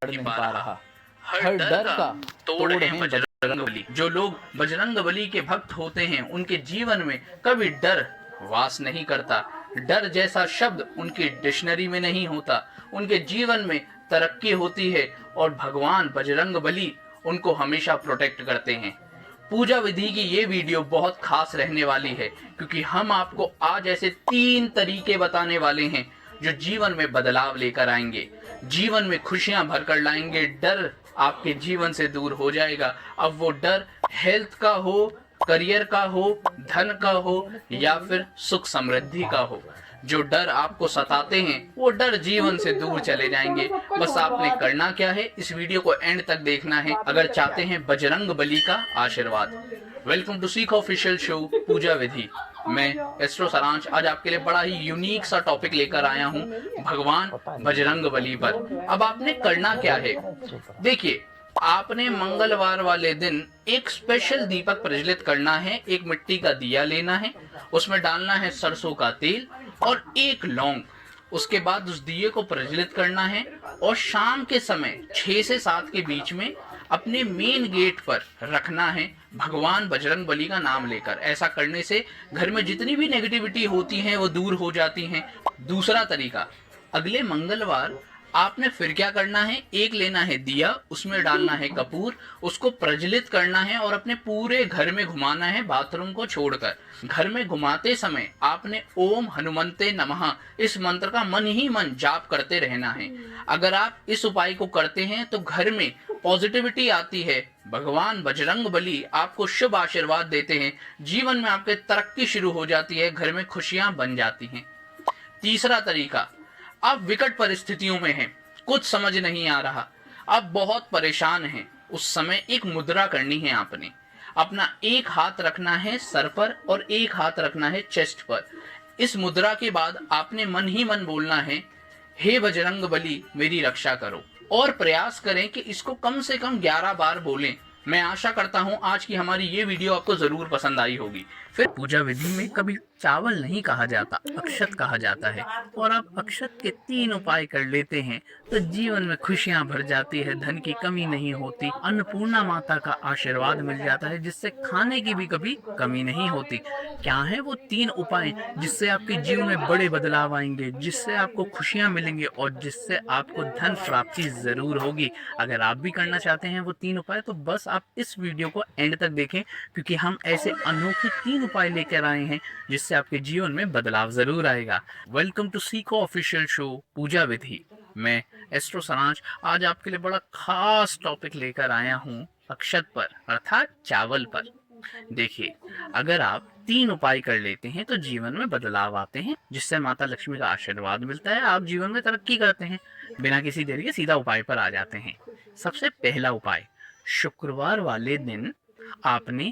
नहीं पा रहा। हर डर का तोड़ है बजरंगबली। जो लोग बजरंगबली के भक्त होते हैं उनके जीवन में कभी डर वास नहीं करता। डर जैसा शब्द उनकी डिक्शनरी में नहीं होता। उनके जीवन में तरक्की होती है और भगवान बजरंगबली उनको हमेशा प्रोटेक्ट करते हैं। पूजा विधि की ये वीडियो बहुत खास रहने वाली है क्योंकि हम आपको आज ऐसे 3 तरीके बताने वाले हैं जो जीवन में बदलाव लेकर आएंगे, जीवन में खुशियां भरकर लाएंगे। डर आपके जीवन से दूर हो जाएगा। अब वो डर हेल्थ का हो, करियर का हो, धन का हो या फिर सुख समृद्धि का हो। जो डर आपको सताते हैं वो डर जीवन से दूर चले जाएंगे। बस आपने करना क्या है, इस वीडियो को एंड तक देखना है अगर चाहते हैं बजरंगबली का आशीर्वाद। वेलकम टू सीख ऑफिशियल शो पूजा विधि। मैं एस्ट्रो सारांश आज आपके लिए बड़ा ही यूनिक सा टॉपिक लेकर आया हूँ, भगवान बजरंगबली पर। अब आपने करना क्या है, देखिए आपने मंगलवार वाले दिन एक स्पेशल दीपक प्रज्वलित करना है। एक मिट्टी का दिया लेना है, उसमें डालना है सरसों का तेल और 1 लौंग। उसके बाद उस दिए को प्रज्वलित करना है और शाम के समय 6 से 7 के बीच में अपने मेन गेट पर रखना है, भगवान बजरंगबली का नाम लेकर। ऐसा करने से घर में जितनी भी नेगेटिविटी होती है वो दूर हो जाती हैं। दूसरा तरीका, अगले मंगलवार आपने फिर क्या करना है, एक लेना है दिया, उसमें डालना है कपूर, उसको प्रज्वलित करना है और अपने पूरे घर में घुमाना है, बाथरूम को छोड़कर। घर में घुमाते समय आपने ओम हनुमंते नमः इस मंत्र का मन ही मन जाप करते रहना है। अगर आप इस उपाय को करते हैं तो घर में पॉजिटिविटी आती है, भगवान बजरंगबली आपको शुभ आशीर्वाद देते हैं, जीवन में आपके तरक्की शुरू हो जाती है, घर में खुशियां बन जाती हैं। तीसरा तरीका, आप विकट परिस्थितियों में हैं, कुछ समझ नहीं आ रहा, आप बहुत परेशान हैं, उस समय एक मुद्रा करनी है। आपने अपना एक हाथ रखना है सर पर और एक हाथ रखना है चेस्ट पर। इस मुद्रा के बाद आपने मन ही मन बोलना है, हे बजरंगबली मेरी रक्षा करो, और प्रयास करें कि इसको कम से कम 11 बार बोलें। मैं आशा करता हूं आज की हमारी ये वीडियो आपको जरूर पसंद आई होगी। फिर पूजा विधि में कभी चावल नहीं कहा जाता, अक्षत कहा जाता है, और आप अक्षत के 3 उपाय कर लेते हैं तो जीवन में खुशियां भर जाती है, धन की कमी नहीं होती, अन्नपूर्णा माता का आशीर्वाद मिल जाता है जिससे खाने की भी कभी कमी नहीं होती। क्या है वो 3 उपाय जिससे आपके जीवन में बड़े बदलाव आएंगे, जिससे आपको खुशियां मिलेंगे और जिससे आपको धन प्राप्ति जरूर होगी। अगर आप भी करना चाहते हैं वो 3 उपाय तो बस आप इस वीडियो को एंड तक देखें क्योंकि हम ऐसे अनोखे 3 उपाय लेकर आए हैं जिससे आपके जीवन में बदलाव जरूर आएगा। वेलकम टू सीखो ऑफिशियल शो पूजा विधि। मैं एस्ट्रो सारांश आज आपके लिए बड़ा खास टॉपिक लेकर आया हूँ, अक्षत पर अर्थात चावल पर। देखिए अगर आप 3 उपाय कर लेते हैं तो जीवन में बदलाव आते हैं जिससे माता लक्ष्मी का आशीर्वाद मिलता है, आप जीवन में तरक्की करते हैं। बिना किसी देरी के सीधा उपाय पर आ जाते हैं। सबसे पहला उपाय, शुक्रवार वाले दिन आपने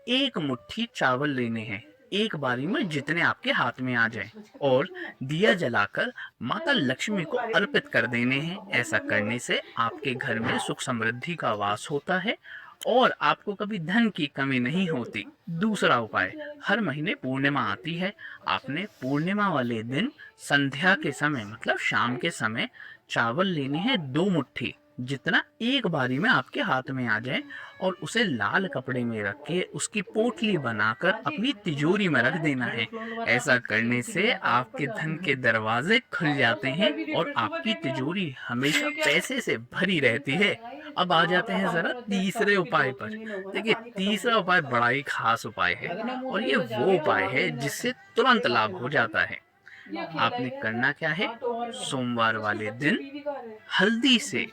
1 मुट्ठी चावल लेने हैं, एक बारी में जितने आपके हाथ में आ जाए, और दिया जलाकर माता लक्ष्मी को अर्पित कर देने हैं। ऐसा करने से आपके घर में सुख समृद्धि का वास होता है और आपको कभी धन की कमी नहीं होती। दूसरा उपाय, हर महीने पूर्णिमा आती है, आपने पूर्णिमा वाले दिन संध्या के समय मतलब शाम के समय चावल लेने हैं 2 मुट्ठी, जितना एक बारी में आपके हाथ में आ जाए, और उसे लाल कपड़े में रख के उसकी पोटली बनाकर अपनी तिजोरी में रख देना है। ऐसा करने से आपके धन के दरवाजे खुल जाते हैं और आपकी तिजोरी हमेशा पैसे से भरी रहती है। अब आ जाते हैं जरा तीसरे उपाय पर। देखिए तीसरा उपाय बड़ा ही खास उपाय है और ये वो उपाय है जिससे तुरंत लाभ हो जाता है। आपने करना क्या है, सोमवार वाले दिन हल्दी से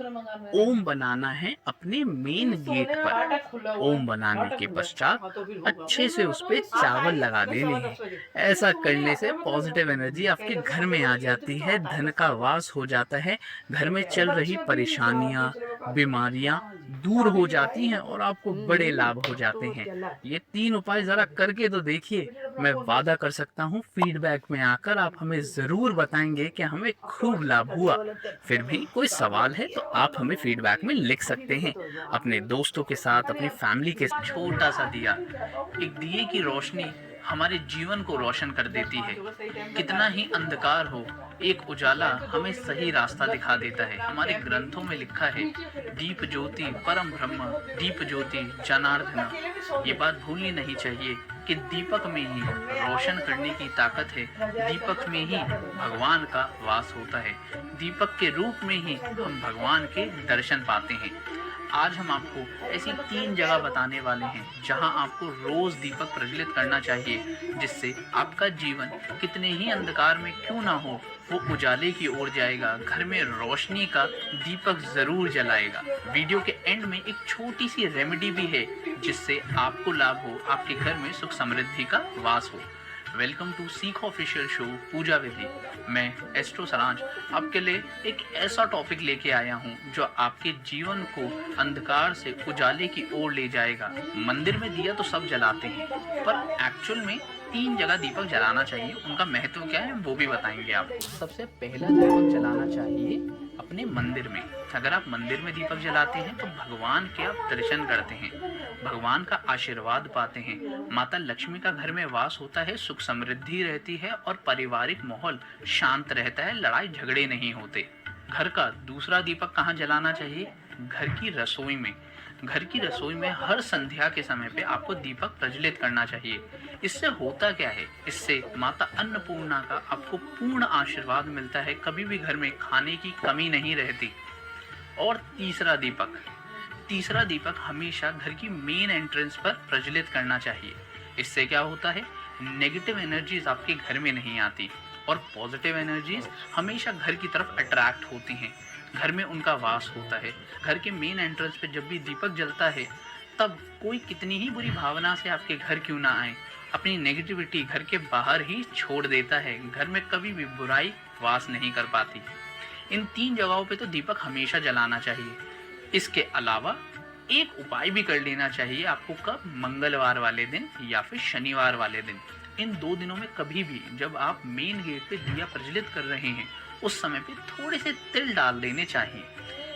ओम बनाना है अपने मेन गेट पर। ओम बनाने के पश्चात अच्छे से उस पे चावल लगा देने हैं। ऐसा करने से पॉजिटिव एनर्जी आपके घर में आ जाती है, धन का वास हो जाता है, घर में चल रही परेशानियां, बीमारियां दूर हो जाती हैं और आपको बड़े लाभ हो जाते हैं। ये 3 उपाय जरा करके तो देखिए, मैं वादा कर सकता हूँ फीडबैक में आकर आप हमें जरूर बताएंगे कि हमें खूब लाभ हुआ। फिर भी कोई सवाल है तो आप हमें फीडबैक में लिख सकते हैं। अपने दोस्तों के साथ, अपनी फैमिली के साथ छोटा सा दिया, एक दिए की रोशनी हमारे जीवन को रोशन कर देती है। कितना ही अंधकार हो, एक उजाला हमें सही रास्ता दिखा देता है। हमारे ग्रंथों में लिखा है, दीप ज्योति परम ब्रह्म, दीप ज्योति जनार्दन। ये बात भूलनी नहीं चाहिए कि दीपक में ही रोशन करने की ताकत है, दीपक में ही भगवान का वास होता है, दीपक के रूप में ही हम भगवान के दर्शन पाते हैं। आज हम आपको ऐसी 3 जगह बताने वाले हैं जहां आपको रोज दीपक प्रज्वलित करना चाहिए, जिससे आपका जीवन कितने ही अंधकार में क्यों ना हो, वो उजाले की ओर जाएगा, घर में रोशनी का दीपक जरूर जलाएगा। वीडियो के एंड में एक छोटी सी रेमेडी भी है जिससे आपको लाभ हो, आपके घर में सुख समृद्धि का वास हो। वेलकम टू सीख ऑफिशियल शो पूजा विधि। मैं एस्ट्रो सराज आपके लिए एक ऐसा टॉपिक लेके आया हूँ जो आपके जीवन को अंधकार से उजाले की ओर ले जाएगा। मंदिर में दिया तो सब जलाते हैं, पर एक्चुअल में 3 जगह दीपक जलाना चाहिए। उनका महत्व क्या है वो भी बताएंगे आपको। सबसे पहला दीपक जलाना चाहिए अपने मंदिर में। अगर आप मंदिर में दीपक जलाते हैं तो भगवान के आप दर्शन करते हैं, भगवान का आशीर्वाद पाते हैं, माता लक्ष्मी का घर में वास होता है, सुख समृद्धि रहती है और पारिवारिक माहौल शांत रहता है, लड़ाई झगड़े नहीं होते। घर का दूसरा दीपक कहाँ जलाना चाहिए? घर की रसोई में। घर की रसोई में हर संध्या के समय पे आपको दीपक प्रज्वलित करना चाहिए। इससे होता क्या है? इससे माता अन्नपूर्णा का आपको पूर्ण आशीर्वाद मिलता है, कभी भी घर में खाने की कमी नहीं रहती। और तीसरा दीपक हमेशा घर की मेन एंट्रेंस पर प्रज्वलित करना चाहिए। इससे क्या होता है? नेगेटिव एनर्जीज आपके घर में नहीं आती और पॉजिटिव एनर्जीज हमेशा घर की तरफ अट्रैक्ट होती हैं, घर में उनका वास होता है। घर के मेन एंट्रेंस पे जब भी दीपक जलता है तब कोई कितनी ही बुरी भावना से आपके घर क्यों ना आए, अपनी नेगेटिविटी घर के बाहर ही छोड़ देता है, घर में कभी भी बुराई वास नहीं कर पाती। इन 3 जगहों पे तो दीपक हमेशा जलाना चाहिए। इसके अलावा एक उपाय भी कर लेना चाहिए आपको। कब? मंगलवार वाले दिन या फिर शनिवार वाले दिन। इन 2 दिनों में कभी भी जब आप मेन गेट पे दिया प्रज्वलित कर रहे हैं उस समय पे थोड़े से तिल डाल देने चाहिए।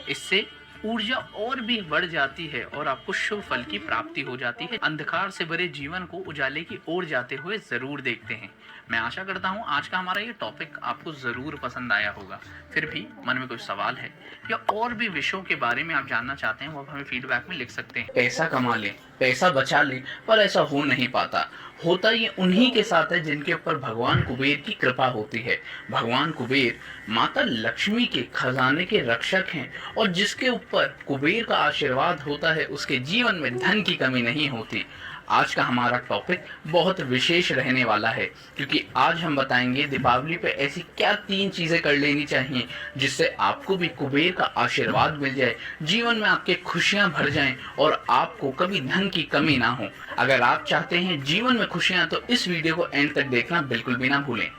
इससे ऊर्जा और भी बढ़ जाती है और आपको शुभ फल की प्राप्ति हो जाती है। अंधकार से भरे जीवन को उजाले की ओर जाते हुए जरूर देखते हैं। मैं आशा करता हूँ आज का हमारा ये टॉपिक आपको जरूर पसंद आया होगा। फिर भी मन में कोई सवाल है या और भी विषयों के बारे में आप जानना चाहते हैं वो आप हमें फीडबैक में लिख सकते हैं। पैसा कमा लें, पैसा बचा लें, पर ऐसा हो नहीं पाता। होता ये उन्हीं के साथ है जिनके ऊपर भगवान कुबेर की कृपा होती है। भगवान कुबेर माता लक्ष्मी के खजाने के रक्षक हैं और जिसके ऊपर कुबेर का आशीर्वाद होता है उसके जीवन में धन की कमी नहीं होती। आज का हमारा टॉपिक बहुत विशेष रहने वाला है क्योंकि आज हम बताएंगे दीपावली पे ऐसी क्या 3 चीजें कर लेनी चाहिए जिससे आपको भी कुबेर का आशीर्वाद मिल जाए, जीवन में आपके खुशियां भर जाएं और आपको कभी धन की कमी ना हो। अगर आप चाहते हैं जीवन में खुशियां तो इस वीडियो को एंड तक देखना बिल्कुल भी ना भूलें।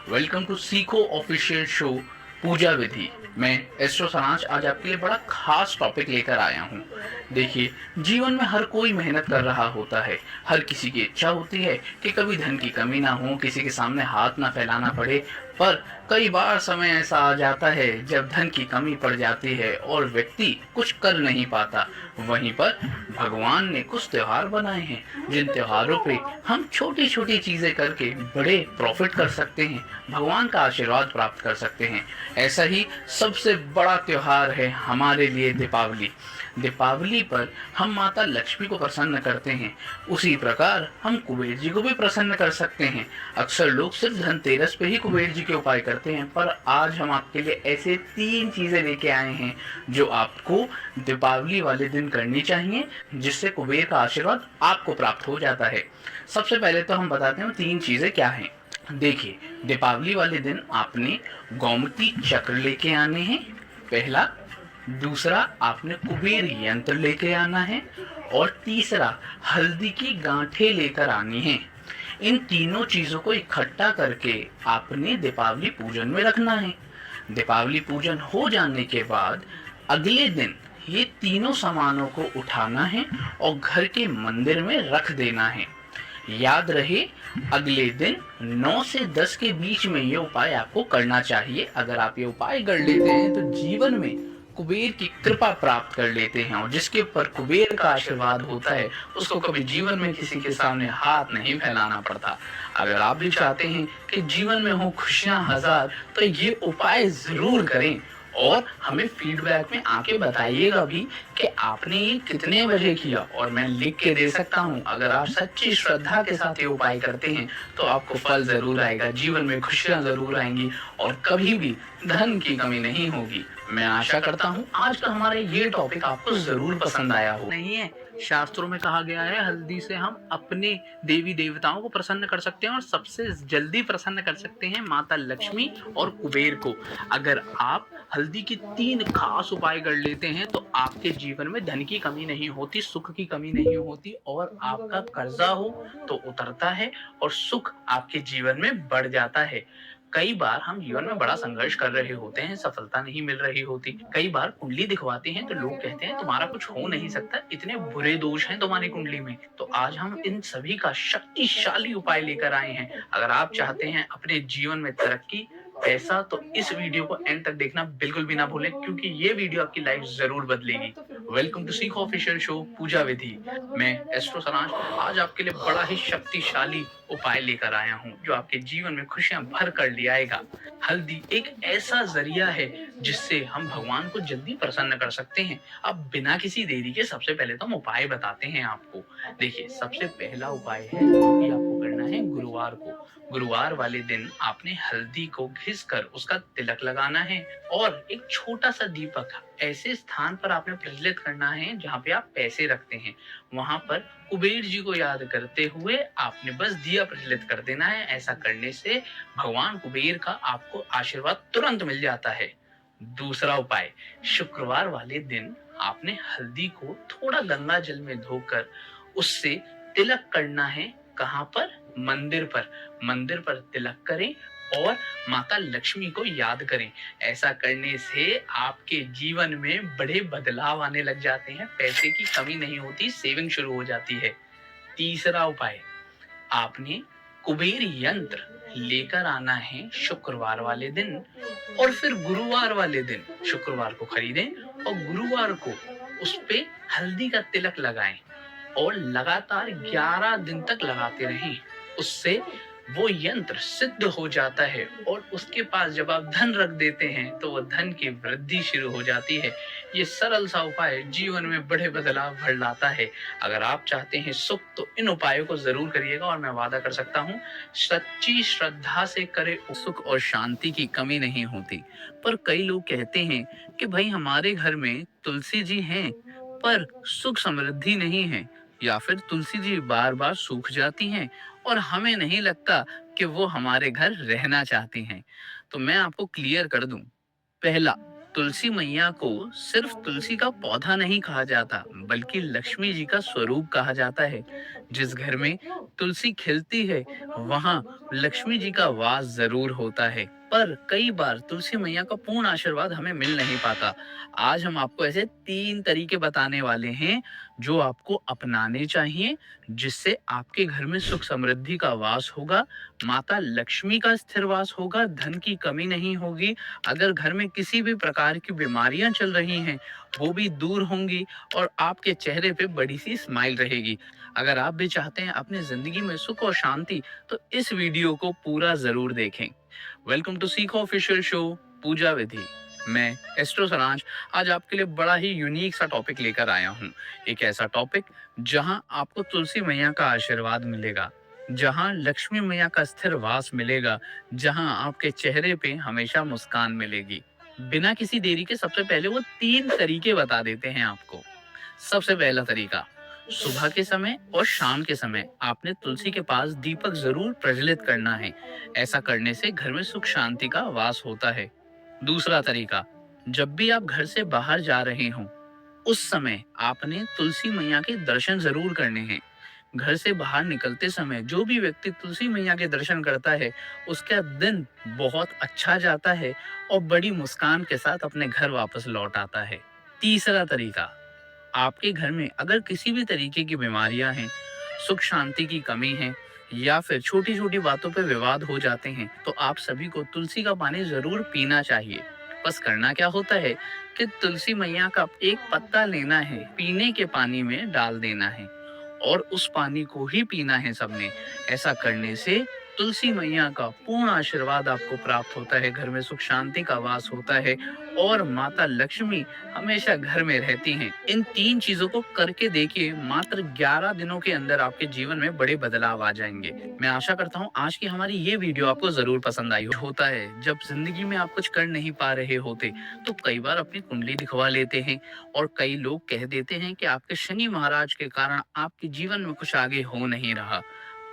वेलकम टू सीखो ऑफिशियल शो पूजा विधि। मैं एस्ट्रो सराज आज आपके लिए बड़ा खास टॉपिक लेकर आया हूँ। देखिए, जीवन में हर कोई मेहनत कर रहा होता है, हर किसी की इच्छा होती है कि कभी धन की कमी ना हो, किसी के सामने हाथ ना फैलाना पड़े, पर कई बार समय ऐसा आ जाता है जब धन की कमी पड़ जाती है और व्यक्ति कुछ कर नहीं पाता। वहीं पर भगवान ने कुछ त्योहार बनाए हैं जिन त्योहारों पे हम छोटी छोटी चीजें करके बड़े प्रॉफिट कर सकते हैं, भगवान का आशीर्वाद प्राप्त कर सकते हैं। ऐसा ही सबसे बड़ा त्योहार है हमारे लिए दीपावली। दीपावली पर हम माता लक्ष्मी को प्रसन्न करते हैं, उसी प्रकार हम कुबेर जी को भी प्रसन्न कर सकते हैं। अक्सर लोग सिर्फ धनतेरस पे ही कुबेर जी के उपाय करते हैं, पर आज हम आपके लिए ऐसे 3 चीजें लेके आए हैं जो आपको दीपावली वाले दिन करनी चाहिए जिससे कुबेर का आशीर्वाद आपको प्राप्त हो जाता है। सबसे पहले तो हम बताते हैं 3 चीजें क्या हैं। देखिए, दीपावली वाले दिन आपने गोमती चक्र लेके आने हैं, पहला। दूसरा, आपने कुबेर यंत्र लेके आना है और तीसरा, हल्दी की गांठें लेकर आनी है। इन तीनों चीजों को इकट्ठा करके आपने दीपावली पूजन में रखना है। दीपावली पूजन हो जाने के बाद अगले दिन ये तीनों सामानों को उठाना है और घर के मंदिर में रख देना है। याद रहे, अगले दिन 9 से 10 के बीच में ये उपाय आपको करना चाहिए। अगर आप ये उपाय कर लेते हैं तो जीवन में कुबेर की कृपा प्राप्त कर लेते हैं, और जिसके ऊपर कुबेर का आशीर्वाद होता है उसको कभी जीवन में किसी के सामने हाथ नहीं फैलाना पड़ता। अगर आप भी चाहते हैं कि जीवन में हो खुशियां हजार, तो ये उपाय जरूर करें और हमें फीडबैक में आके बताइएगा भी कि आपने ये कितने बजे किया, और मैं लिख के दे सकता हूँ। अगर आप सच्ची श्रद्धा के साथ ये उपाय करते हैं तो आपको फल जरूर आएगा, जीवन में खुशियां जरूर आएंगी और कभी भी धन की कमी नहीं होगी। मैं आशा करता हूँ आज का हमारा ये टॉपिक आपको जरूर पसंद आया हो। नहीं है, शास्त्रों में कहा गया है हल्दी से हम अपने देवी देवताओं को प्रसन्न कर सकते हैं और सबसे जल्दी प्रसन्न कर सकते हैं माता लक्ष्मी और कुबेर को। अगर आप हल्दी के 3 खास उपाय कर लेते हैं तो आपके जीवन में धन की कमी नहीं होती, सुख की कमी नहीं होती, और आपका कर्जा हो तो उतरता है और सुख आपके जीवन में बढ़ जाता है। कई बार हम जीवन में बड़ा संघर्ष कर रहे होते हैं, सफलता नहीं मिल रही होती। कई बार कुंडली दिखवाते हैं तो लोग कहते हैं तुम्हारा कुछ हो नहीं सकता, इतने बुरे दोष हैं तुम्हारी कुंडली में। तो आज हम इन सभी का शक्तिशाली उपाय लेकर आए हैं। अगर आप चाहते हैं अपने जीवन में तरक्की, पैसा, तो इस वीडियो को एंड तक देखना बिल्कुल भी ना भूलें, क्योंकि ये वीडियो आपकी लाइफ जरूर बदलेगी। वेलकम टू सीख ऑफिशियल शो पूजा विधि। मैं एस्ट्रो सरांश आज आपके लिए बड़ा ही शक्तिशाली उपाय लेकर आया हूँ जो आपके जीवन में खुशियां भर कर ले आएगा। हल्दी एक ऐसा जरिया है जिससे हम भगवान को जल्दी प्रसन्न कर सकते हैं। अब बिना किसी देरी के सबसे पहले तो हम उपाय बताते हैं आपको। देखिए, सबसे पहला उपाय है कि आपको करना है गुरुवार को। गुरुवार वाले दिन आपने हल्दी को घिसकर उसका तिलक लगाना है और एक छोटा सा दीपक ऐसे स्थान पर आपने प्रज्वलित करना है जहाँ पे आप पैसे रखते हैं। वहां पर कुबेर जी को याद करते हुए आपने बस दिया प्रज्वलित कर देना है। ऐसा करने से भगवान कुबेर का आपको आशीर्वाद तुरंत मिल जाता है। दूसरा उपाय, शुक्रवार वाले दिन आपने हल्दी को थोड़ा गंगा जल में धोकर उससे तिलक करना है। कहाँ पर? मंदिर पर। मंदिर पर तिलक करें और माता लक्ष्मी को याद करें। ऐसा करने से आपके जीवन में बड़े बदलाव आने लग जाते हैं, पैसे की कमी नहीं होती, सेविंग शुरू हो जाती है। तीसरा उपाय, आपने कुबेर यंत्र लेकर आना है शुक्रवार वाले दिन और फिर गुरुवार वाले दिन शुक्रवार को खरीदें और गुरुवार को उस पे हल्दी का तिलक लगाएं और लगातार 11 दिन तक लगाते रहें। उससे वो यंत्र सिद्ध हो जाता है और उसके पास जब आप धन रख देते हैं तो वो धन की वृद्धि शुरू हो जाती है। ये सरल सा उपाय जीवन में बड़े बदलाव भर लाता है। अगर आप चाहते हैं सुख तो इन उपायों को जरूर करिएगा और मैं वादा कर सकता हूँ सच्ची श्रद्धा से करे सुख और शांति की कमी नहीं होती। पर कई लोग कहते हैं कि भाई हमारे घर में तुलसी जी हैं पर सुख समृद्धि नहीं है, या फिर तुलसी जी बार बार सूख जाती हैं और हमें नहीं लगता कि वो हमारे घर रहना चाहती हैं। तो मैं आपको क्लियर कर दूं, पहला, तुलसी मैया को सिर्फ तुलसी का पौधा नहीं कहा जाता बल्कि लक्ष्मी जी का स्वरूप कहा जाता है। जिस घर में तुलसी खिलती है वहां लक्ष्मी जी का वास जरूर होता है। पर कई बार तुलसी मैया का पूर्ण आशीर्वाद हमें मिल नहीं पाता। आज हम आपको ऐसे 3 तरीके बताने वाले हैं जो आपको अपनाने चाहिए, जिससे आपके घर में सुख समृद्धि का वास होगा, माता लक्ष्मी का स्थिर वास होगा, धन की कमी नहीं होगी। अगर घर में किसी भी प्रकार की बीमारियां चल रही हैं वो भी दूर होंगी और आपके चेहरे पे बड़ी सी स्माइल रहेगी। अगर आप भी चाहते हैं अपनी जिंदगी में सुख और शांति तो इस वीडियो को पूरा जरूर देखें। वेलकम टू सीख ऑफिशियल शो पूजा विधि। मैं एस्ट्रो सरांश आज आपके लिए बड़ा ही यूनिक सा टॉपिक लेकर आया हूँ। एक ऐसा टॉपिक जहां आपको तुलसी मैया का आशीर्वाद मिलेगा, जहां लक्ष्मी मैया का स्थिर वास मिलेगा, जहां आपके चेहरे पे हमेशा मुस्कान मिलेगी। बिना किसी देरी के सबसे पहले वो 3 तरीके बता देते हैं आपको। सबसे पहला तरीका, सुबह के समय और शाम के समय आपने तुलसी के पास दीपक जरूर प्रज्वलित करना है। ऐसा करने से घर में सुख शांति का वास होता है। दूसरा तरीका, जब भी आप घर से बाहर जा रहे हों उस समय आपने तुलसी मैया के दर्शन जरूर करने हैं। घर से बाहर निकलते समय जो भी व्यक्ति तुलसी मैया के दर्शन करता है उसका दिन बहुत अच्छा जाता है और बड़ी मुस्कान के साथ अपने घर वापस लौट आता है। तीसरा तरीका, आपके घर में अगर किसी भी तरीके की बीमारियां हैं, सुख शांति की कमी है या फिर छोटी छोटी बातों पे विवाद हो जाते हैं तो आप सभी को तुलसी का पानी जरूर पीना चाहिए। बस करना क्या होता है, कि तुलसी मैया का एक पत्ता लेना है, पीने के पानी में डाल देना है और उस पानी को ही पीना है सबने। ऐसा करने से तुलसी मैया का पूर्ण आशीर्वाद आपको प्राप्त होता है, घर में सुख शांति का वास होता है और माता लक्ष्मी हमेशा घर में रहती हैं। इन 3 चीजों को करके देखिए, मात्र 11 दिनों के अंदर आपके जीवन में बड़े बदलाव आ जाएंगे। मैं आशा करता हूँ आज की हमारी ये वीडियो आपको जरूर पसंद आई होता है। जब जिंदगी में आप कुछ कर नहीं पा रहे होते तो कई बार अपनी कुंडली दिखवा लेते हैं और कई लोग कह देते हैं कि आपके शनि महाराज के कारण आपके जीवन में कुछ आगे हो नहीं रहा,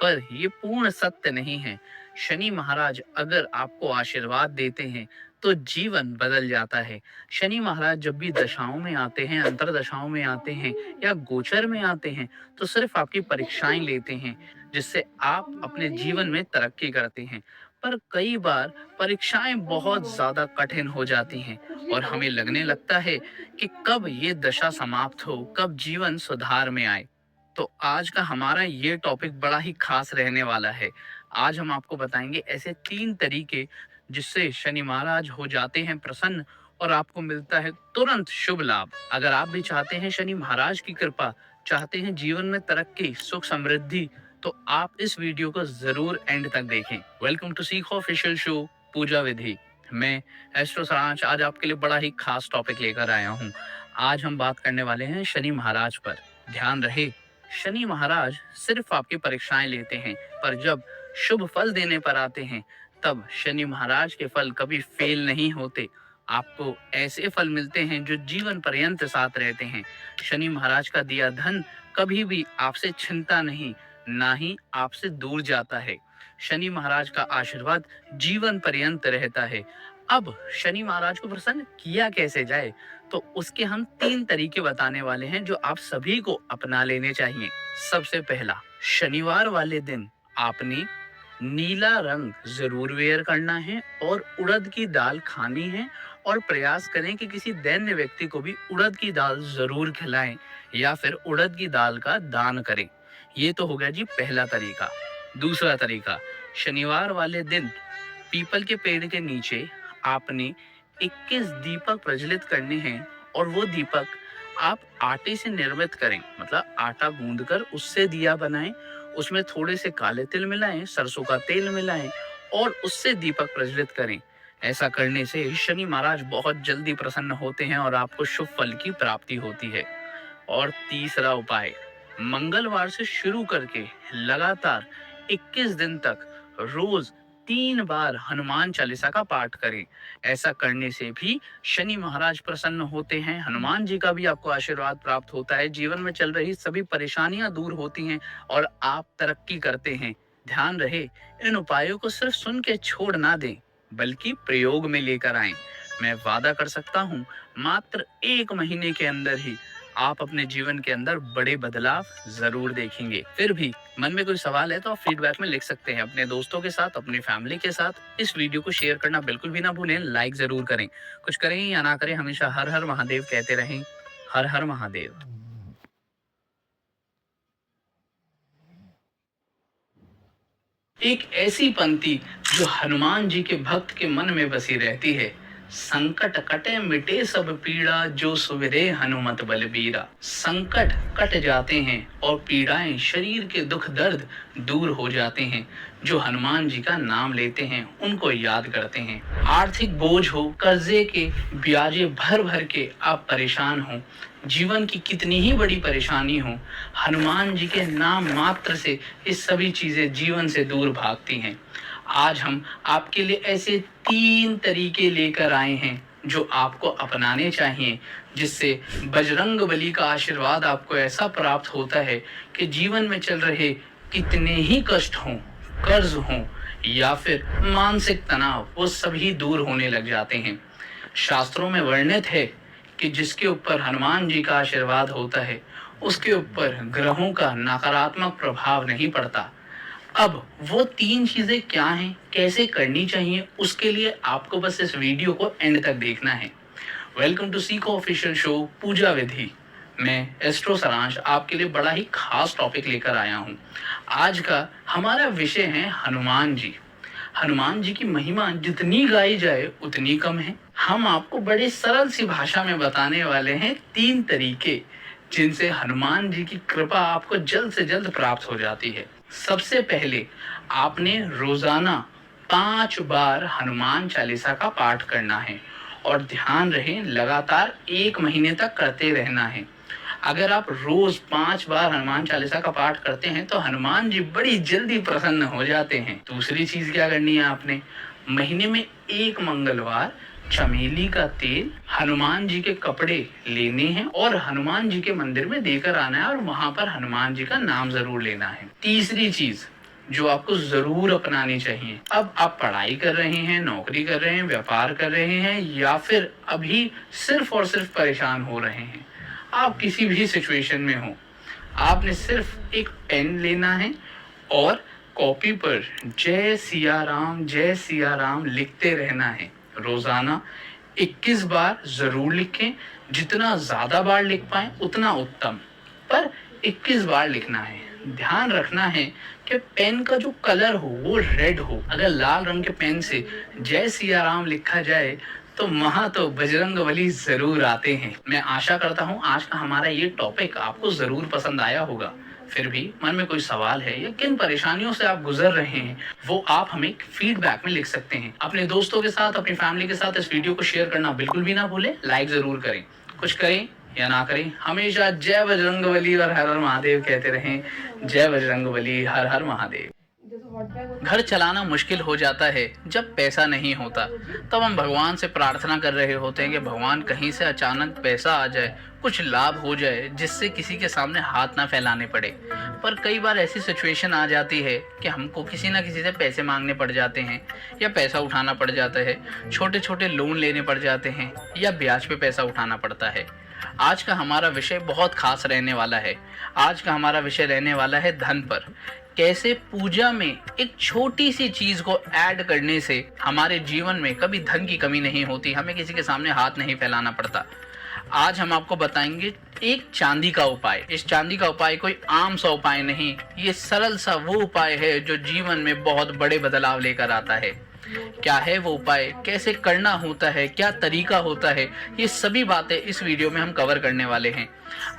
पर ये पूर्ण सत्य नहीं है। शनि महाराज अगर आपको आशीर्वाद देते हैं तो जीवन बदल जाता है। शनि महाराज जब भी दशाओं में आते हैं, अंतर दशाओं में आते हैं या गोचर में आते हैं तो सिर्फ आपकी परीक्षाएं लेते हैं, जिससे आप अपने जीवन में तरक्की करते हैं। पर कई बार परीक्षाएं बहुत ज्यादा कठिन हो जाती हैं और हमें लगने लगता है कि कब ये दशा समाप्त हो, कब जीवन सुधार में आए। तो आज का हमारा ये टॉपिक बड़ा ही खास रहने वाला है। आज हम आपको बताएंगे ऐसे 3 तरीके जिससे शनि महाराज हो जाते हैं प्रसन्न और आपको मिलता है तुरंत शुभ लाभ। अगर आप भी चाहते हैं शनि महाराज की कृपा, चाहते हैं जीवन में तरक्की, सुख, समृद्धि, तो आप इस वीडियो को जरूर एंड तक देखें। वेलकम टू सीखो ऑफिशियल शो पूजा विधि। मैं एस्ट्रो सारांश आज आपके लिए बड़ा ही खास टॉपिक लेकर आया हूँ। आज हम बात करने वाले हैं शनि महाराज पर। ध्यान रहे, शनि महाराज सिर्फ आपकी परीक्षाएं लेते हैं, पर जब शुभ फल देने पर आते हैं तब शनि महाराज के फल कभी फेल नहीं होते। आपको ऐसे फल मिलते हैं जो जीवन पर्यंत साथ रहते हैं। शनि महाराज का दिया धन कभी भी आपसे छिनता नहीं, ना ही आपसे दूर जाता है। शनि महाराज का आशीर्वाद जीवन पर्यंत रहता है। अब शनि महाराज को प्रसन्न किया कैसे जाए, तो उसके हम 3 तरीके बताने वाले हैं जो आप सभी को अपना लेने चाहिए। सबसे पहला, शनिवार वाले दिन आपने नीला रंग जरूर वेयर करना है और उड़द की दाल खानी है और प्रयास करें कि किसी दैन्य व्यक्ति को भी उड़द की दाल जरूर खिलाएं या फिर उड़द की दाल का दान करें। ये तो हो गया जी पहला तरीका। दूसरा तरीका, शनिवार वाले दिन पीपल के पेड़ के नीचे आपने 21 दीपक प्रज्वलित करने हैं और वो दीपक आप आटे से निर्मित करें, मतलब आटा गूंदकर उससे दिया बनाएं, उसमें थोड़े से काले तिल मिलाएं, सरसों का तेल मिलाएं और उससे दीपक प्रज्वलित करें। ऐसा करने से शनि महाराज बहुत जल्दी प्रसन्न होते हैं और आपको शुभ फल की प्राप्ति होती है। और तीसरा उपाय, मंगलवार से शुरू करके लगातार 21 दिन तक रोज 3 बार हनुमान चालीसा का पाठ करें। ऐसा करने से भी शनि महाराज प्रसन्न होते हैं, हनुमान जी का भी आपको आशीर्वाद प्राप्त होता है, जीवन में चल रही सभी परेशानियां दूर होती हैं और आप तरक्की करते हैं। ध्यान रहे, इन उपायों को सिर्फ सुन के छोड़ ना दें, बल्कि प्रयोग में लेकर आएं। मैं वादा कर सकता हूँ मात्र 1 महीने के अंदर ही आप अपने जीवन के अंदर बड़े बदलाव जरूर देखेंगे। फिर भी मन में कोई सवाल है तो आप फीडबैक में लिख सकते हैं, अपने दोस्तों के साथ, अपनी फैमिली के साथ। इस वीडियो को शेयर करना बिल्कुल भी ना भूलें, लाइक जरूर करें। कुछ करें या ना करें, हमेशा हर हर महादेव कहते रहें। हर हर महादेव। एक ऐसी पंक्ति जो हनुमान जी के भक्त के मन में बसी रहती है, संकट कटे मिटे सब पीड़ा, जो सुविरे हनुमत बलबीरा। संकट कट जाते हैं और पीड़ाएं, शरीर के दुख दर्द दूर हो जाते हैं जो हनुमान जी का नाम लेते हैं, उनको याद करते हैं। आर्थिक बोझ हो, कर्जे के ब्याजे भर भर के आप परेशान हो, जीवन की कितनी ही बड़ी परेशानी हो, हनुमान जी के नाम मात्र से ये सभी चीजें जीवन से दूर भागती हैं। आज हम आपके लिए ऐसे 3 तरीके लेकर आए हैं जो आपको अपनाने चाहिए, जिससे बजरंगबली का आशीर्वाद आपको ऐसा प्राप्त होता है कि जीवन में चल रहे कितने ही कष्ट हों, कर्ज हों या फिर मानसिक तनाव, वो सभी दूर होने लग जाते हैं। शास्त्रों में वर्णित है कि जिसके ऊपर हनुमान जी का आशीर्वाद होता है उसके ऊपर ग्रहों का नकारात्मक प्रभाव नहीं पड़ता। अब वो 3 चीजें क्या हैं, कैसे करनी चाहिए, उसके लिए आपको बस इस वीडियो को एंड तक देखना है। वेलकम टू सीखो ऑफिशियल शो पूजा विधि। मैं एस्ट्रो सारांश आपके लिए बड़ा ही खास टॉपिक लेकर आया हूँ। आज का हमारा विषय है हनुमान जी। हनुमान जी की महिमा जितनी गाई जाए उतनी कम है। हम आपको बड़ी सरल सी भाषा में बताने वाले हैं 3 तरीके जिनसे हनुमान जी की कृपा आपको जल्द से जल्द प्राप्त हो जाती है। सबसे पहले आपने रोजाना 5 बार हनुमान चालीसा का पाठ करना है और ध्यान रहे लगातार 1 महीने तक करते रहना है। अगर आप रोज 5 बार हनुमान चालीसा का पाठ करते हैं तो हनुमान जी बड़ी जल्दी प्रसन्न हो जाते हैं। दूसरी चीज क्या करनी है, आपने महीने में 1 मंगलवार चमेली का तेल, हनुमान जी के कपड़े लेने हैं और हनुमान जी के मंदिर में देकर आना है और वहां पर हनुमान जी का नाम जरूर लेना है। तीसरी चीज जो आपको जरूर अपनानी चाहिए, अब आप पढ़ाई कर रहे हैं, नौकरी कर रहे हैं, व्यापार कर रहे हैं या फिर अभी सिर्फ और सिर्फ परेशान हो रहे हैं, आप किसी भी सिचुएशन में हो, आपने सिर्फ एक पेन लेना है और कॉपी पर जय सिया राम लिखते रहना है। रोजाना 21 बार जरूर लिखें, जितना ज्यादा बार लिख पाए उतना उत्तम, पर 21 बार लिखना है। ध्यान रखना है कि पेन का जो कलर हो वो रेड हो। अगर लाल रंग के पेन से जय सिया राम लिखा जाए तो वहां तो बजरंगबली जरूर आते हैं। मैं आशा करता हूं आज का हमारा ये टॉपिक आपको जरूर पसंद आया होगा। फिर भी मन में कोई सवाल है या किन परेशानियों से आप गुजर रहे हैं वो आप हमें फीडबैक में लिख सकते हैं। अपने दोस्तों के साथ, अपनी फैमिली के साथ इस वीडियो को शेयर करना बिल्कुल भी ना भूलें। लाइक जरूर करें। कुछ करें या ना करें, हमेशा जय बजरंगबली और हर हर महादेव कहते रहें। जय बजरंगबली, हर हर महादेव। घर चलाना मुश्किल हो जाता है जब पैसा नहीं होता। तब हम भगवान से प्रार्थना कर रहे होते हैं कि भगवान कहीं से अचानक पैसा आ जाए, कुछ लाभ हो जाए जिससे किसी के सामने हाथ ना फैलाने पड़े। पर कई बार ऐसी सिचुएशन आ जाती है कि हमको किसी ना किसी से पैसे मांगने पड़ जाते हैं या पैसा उठाना पड़ जाता है, छोटे छोटे लोन लेने पड़ जाते हैं या ब्याज पे पैसा उठाना पड़ता है। आज का हमारा विषय बहुत खास रहने वाला है। आज का हमारा विषय रहने वाला है धन पर। कैसे पूजा में एक छोटी सी चीज को ऐड करने से हमारे जीवन में कभी धन की कमी नहीं होती, हमें किसी के सामने हाथ नहीं फैलाना पड़ता। आज हम आपको बताएंगे एक चांदी का उपाय। इस चांदी का उपाय कोई आम सा उपाय नहीं, ये सरल सा वो उपाय है जो जीवन में बहुत बड़े बदलाव लेकर आता है। क्या है वो उपाय, कैसे करना होता है, क्या तरीका होता है, ये सभी बातें इस वीडियो में हम कवर करने वाले हैं।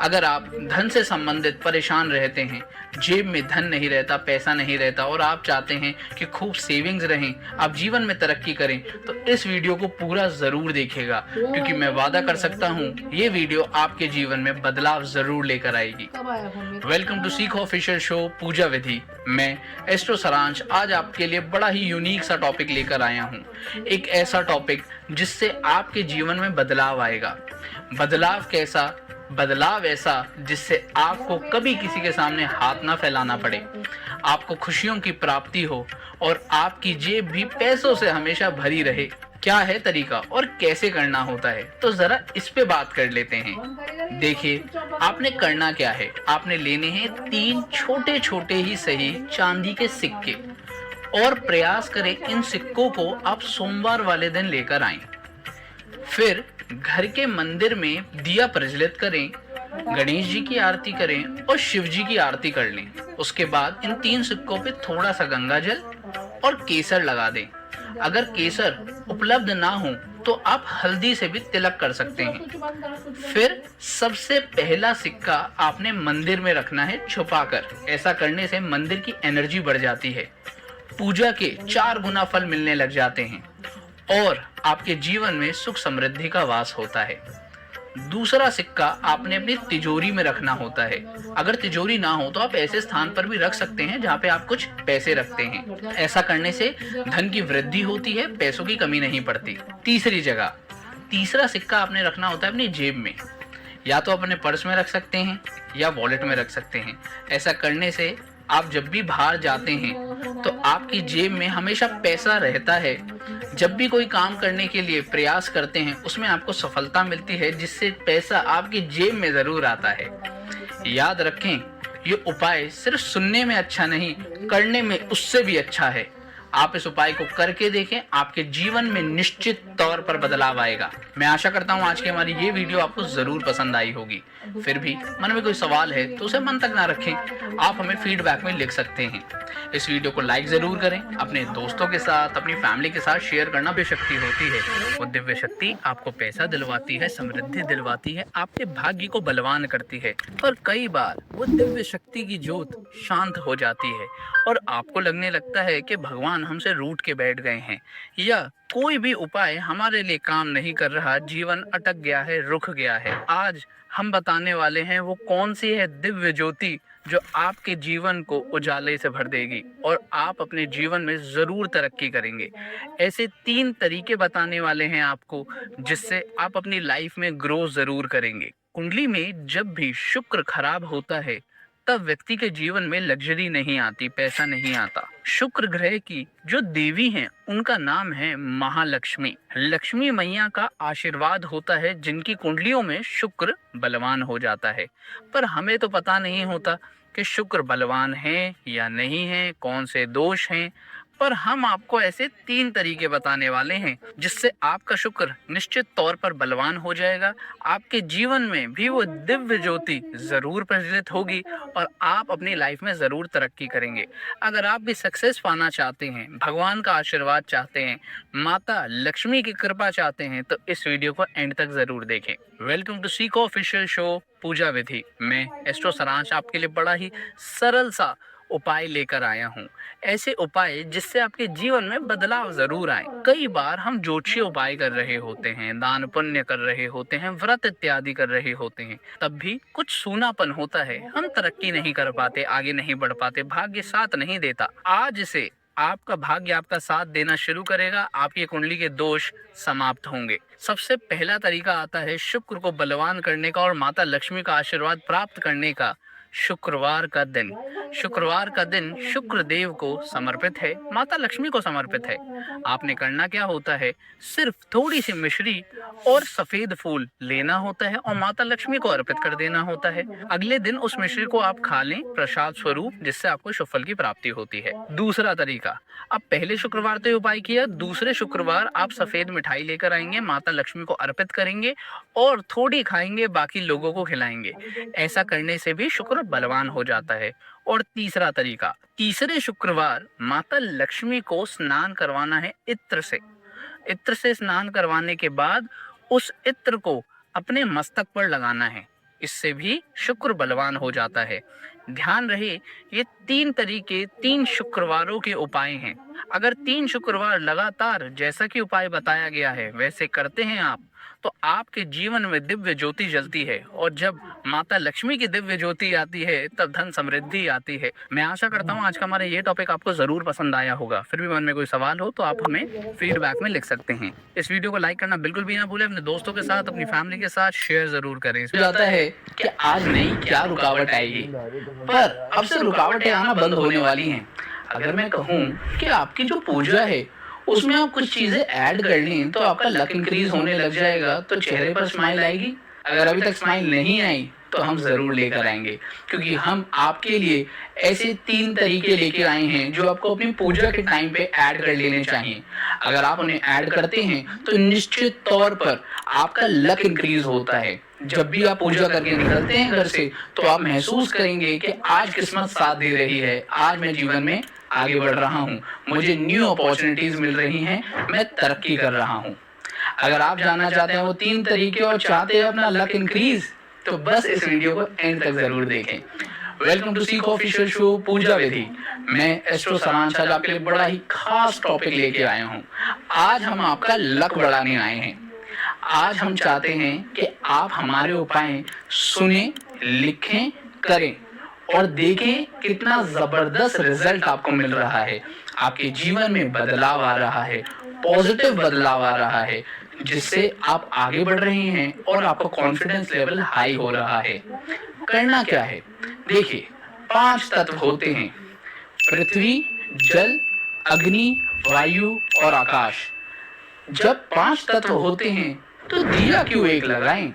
अगर आप धन से संबंधित परेशान रहते हैं, जेब में धन नहीं रहता, पैसा नहीं रहता और आप चाहते हैं कि खूब सेविंग्स रहें, आप जीवन में तरक्की करें, तो इस वीडियो को पूरा जरूर देखिएगा, क्योंकि मैं वादा कर सकता हूँ ये वीडियो आपके जीवन में बदलाव जरूर लेकर आएगी। वेलकम टू सीखो ऑफिशियल शो पूजा विधि। मैं एस्ट्रो सारांश आज आपके लिए बड़ा ही यूनिक सा टॉपिक लेकर आया हूँ। एक ऐसा टॉपिक जिससे आपके जीवन में बदलाव आएगा। बदलाव कैसा? बदलाव ऐसा जिससे आपको कभी किसी के सामने हाथ ना फैलाना पड़े, आपको खुशियों की प्राप्ति हो और आपकी जेब भी पैसों से हमेशा भरी रहे। क्या है तरीका और कैसे करना होता है, तो जरा इस पे बात कर लेते हैं। देखिए, आपने करना क्या है, आपने लेने हैं 3 छोटे छोटे ही सही चांदी के सिक्के और प्रयास करें इन सिक्कों को आप सोमवार वाले दिन लेकर आएं। फिर घर के मंदिर में दिया प्रज्वलित करें, गणेश जी की आरती करें और शिव जी की आरती कर लें। उसके बाद इन 3 सिक्कों पे थोड़ा सा गंगा जल और केसर लगा दें। अगर केसर उपलब्ध ना हो तो आप हल्दी से भी तिलक कर सकते हैं। फिर सबसे पहला सिक्का आपने मंदिर में रखना है छुपाकर। ऐसा करने से मंदिर की एनर्जी बढ़ जाती है, पूजा के 4 गुना फल मिलने लग जाते हैं और आपके जीवन में सुख समृद्धि का वास होता है। दूसरा सिक्का आपने अपनी तिजोरी में रखना होता है। अगर तिजोरी ना हो तो आप ऐसे स्थान पर भी रख सकते हैं जहाँ पे आप कुछ पैसे रखते हैं। ऐसा करने से धन की वृद्धि होती है, पैसों की कमी नहीं पड़ती। तीसरी जगह तीसरा सिक्का आपने रखना होता है अपनी जेब में, या तो अपने पर्स में रख सकते हैं या वॉलेट में रख सकते हैं। ऐसा करने से आप जब भी बाहर जाते हैं तो आपकी जेब में हमेशा पैसा रहता है। जब भी कोई काम करने के लिए प्रयास करते हैं उसमें आपको सफलता मिलती है, जिससे पैसा आपकी जेब में जरूर आता है। याद रखें, ये उपाय सिर्फ सुनने में अच्छा नहीं, करने में उससे भी अच्छा है। आप इस उपाय को करके देखें, आपके जीवन में निश्चित तौर पर बदलाव आएगा। मैं आशा करता हूँ आज की हमारी ये वीडियो आपको जरूर पसंद आई होगी। फिर भी मन में कोई सवाल है तो उसे मन तक ना रखें, आप हमें फीडबैक में लिख सकते हैं। इस वीडियो को लाइक जरूर करें, अपने दोस्तों के साथ, अपनी फैमिली के साथ शेयर करना। दिव्य शक्ति होती है, वो दिव्य शक्ति आपको पैसा दिलवाती है, समृद्धि दिलवाती है, आपके भाग्य को बलवान करती है। पर कई बार वो दिव्य शक्ति की ज्योत शांत हो जाती है और आपको लगने लगता है कि भगवान हमसे रूठ के बैठ गए हैं, या कोई भी उपाय हमारे लिए काम नहीं कर रहा, जीवन अटक गया है, रुक गया है। आज हम बताने वाले हैं वो कौन सी है दिव्य ज्योति जो आपके जीवन को उजाले से भर देगी और आप अपने जीवन में ज़रूर तरक्की करेंगे। ऐसे 3 तरीके बताने वाले हैं आपको जिससे आप अपनी लाइफ में ग्रो ज़रूर करेंगे। कुंडली में जब भी शुक्र खराब होता है तब व्यक्ति के जीवन में लग्जरी नहीं आती, पैसा नहीं आता। शुक्र ग्रह की जो देवी हैं उनका नाम है महालक्ष्मी। लक्ष्मी मैया का आशीर्वाद होता है जिनकी कुंडलियों में शुक्र बलवान हो जाता है। पर हमें तो पता नहीं होता कि शुक्र बलवान है या नहीं है, कौन से दोष हैं। पर हम आपको ऐसे 3 तरीके बताने वाले हैं जिससे आपका शुक्र निश्चित तौर पर बलवान हो जाएगा, आपके जीवन में भी वो दिव्य ज्योति जरूर प्रज्वलित होगी और आप अपनी लाइफ में जरूर तरक्की करेंगे। अगर आप भी सक्सेस पाना चाहते हैं, भगवान का आशीर्वाद चाहते हैं, माता लक्ष्मी की कृपा चाहते हैं, तो इस वीडियो को एंड तक जरूर देखें। वेलकम टू सीको ऑफिशियल शो पूजा विधि। मैं एस्ट्रो सारांश आपके लिए बड़ा ही सरल सा उपाय लेकर आया हूँ। ऐसे उपाय जिससे आपके जीवन में बदलाव जरूर आए। कई बार हम ज्योतिषीय उपाय कर रहे होते हैं, दान पुण्य कर रहे होते हैं, व्रत इत्यादि कर रहे होते हैं, तब भी कुछ सूनापन होता है, हम तरक्की नहीं कर पाते, आगे नहीं बढ़ पाते, भाग्य साथ नहीं देता। आज से आपका भाग्य आपका साथ देना शुरू करेगा, आपकी कुंडली के दोष समाप्त होंगे। सबसे पहला तरीका आता है शुक्र को बलवान करने का और माता लक्ष्मी का आशीर्वाद प्राप्त करने का। शुक्रवार का दिन, शुक्रवार का दिन शुक्र देव को समर्पित है, माता लक्ष्मी को समर्पित है। आपने करना क्या होता है, सिर्फ थोड़ी सी मिश्री और सफेद फूल लेना होता है और माता लक्ष्मी को अर्पित कर देना होता है। अगले दिन उस मिश्री को आप खा लें प्रसाद स्वरूप, जिससे आपको शुभ फल की प्राप्ति होती है। दूसरा तरीका, अब पहले शुक्रवार तो उपाय किया, दूसरे शुक्रवार आप सफेद मिठाई लेकर आएंगे, माता लक्ष्मी को अर्पित करेंगे और थोड़ी खाएंगे, बाकी लोगों को खिलाएंगे। ऐसा करने से भी शुक्र बलवान हो जाता है। और तीसरा तरीका, तीसरे शुक्रवार माता लक्ष्मी को स्नान करवाना है इत्र से। इत्र से स्नान करवाने के बाद उस इत्र को अपने मस्तक पर लगाना है, इससे भी शुक्र बलवान हो जाता है। ध्यान रहे ये 3 तरीके 3 शुक्रवारों के उपाय हैं। अगर 3 शुक्रवार लगातार जैसा कि उपाय बताया गया है वैसे करते हैं आप, तो आपके जीवन में दिव्य ज्योति जलती है और जब माता लक्ष्मी की दिव्य ज्योति आती है तब धन समृद्धि आती है। मैं आशा करता हूँ आज का हमारा ये टॉपिक आपको जरूर पसंद आया होगा। फिर भी मन में कोई सवाल हो तो आप हमें फीडबैक में लिख सकते हैं। इस वीडियो को लाइक करना बिल्कुल भी ना भूलें, अपने दोस्तों के साथ, अपनी फैमिली के साथ शेयर जरूर करें। जाता है कि आज नहीं क्या रुकावट आएगी, पर अब से रुकावटें आना बंद होने वाली हैं। अगर मैं कहूँ कि आपकी जो पूजा है उसमें आप कुछ चीजें ऐड कर लें तो आपका लक इंक्रीज होने लग जाएगा, तो चेहरे पर स्माइल आएगी। अगर अभी तक स्माइल नहीं आई तो हम जरूर लेकर आएंगे, क्योंकि हम आपके लिए ऐसे 3 तरीके लेके आए हैं जो आपको अपनी पूजा के टाइम पे ऐड कर लेने चाहिए। अगर आप उन्हें ऐड करते हैं तो निश्चित तौर पर आपका लक इंक्रीज होता है। जब भी आप पूजा करके निकलते हैं घर से तो आप महसूस करेंगे कि आज किस्मत साथ दे रही है, आज मैं जीवन में आगे बढ़ रहा हूँ, मुझे न्यू अपॉर्चुनिटीज मिल रही हैं, मैं तरक्की कर रहा हूँ। अगर आप जानना चाहते हैं वो 3 तरीके और चाहते हैं अपना लक इंक्रीज, तो बस इस वीडियो को एंड तक जरूर देखें। वेलकम टू सीको ऑफिशियल शो पूजा विधि। मैं एस्ट्रो सारांश आज आपके लिए बड़ा ही खास टॉपिक लेके आया हूँ। आज हम आपका लक बढ़ाने आए हैं। आज हम चाहते हैं कि आप हमारे उपाय सुने, लिखें, करें और देखें कितना जबरदस्त रिजल्ट आपको मिल रहा है। आपके जीवन में बदलाव आ रहा है, पॉजिटिव बदलाव आ रहा है, जिससे आप आगे बढ़ रहे हैं और आपका कॉन्फिडेंस लेवल हाई हो रहा है। करना क्या है, देखिए 5 तत्व होते हैं, पृथ्वी, जल, अग्नि, वायु और आकाश। जब 5 तत्व होते हैं तो दिया क्यों एक लगाएं?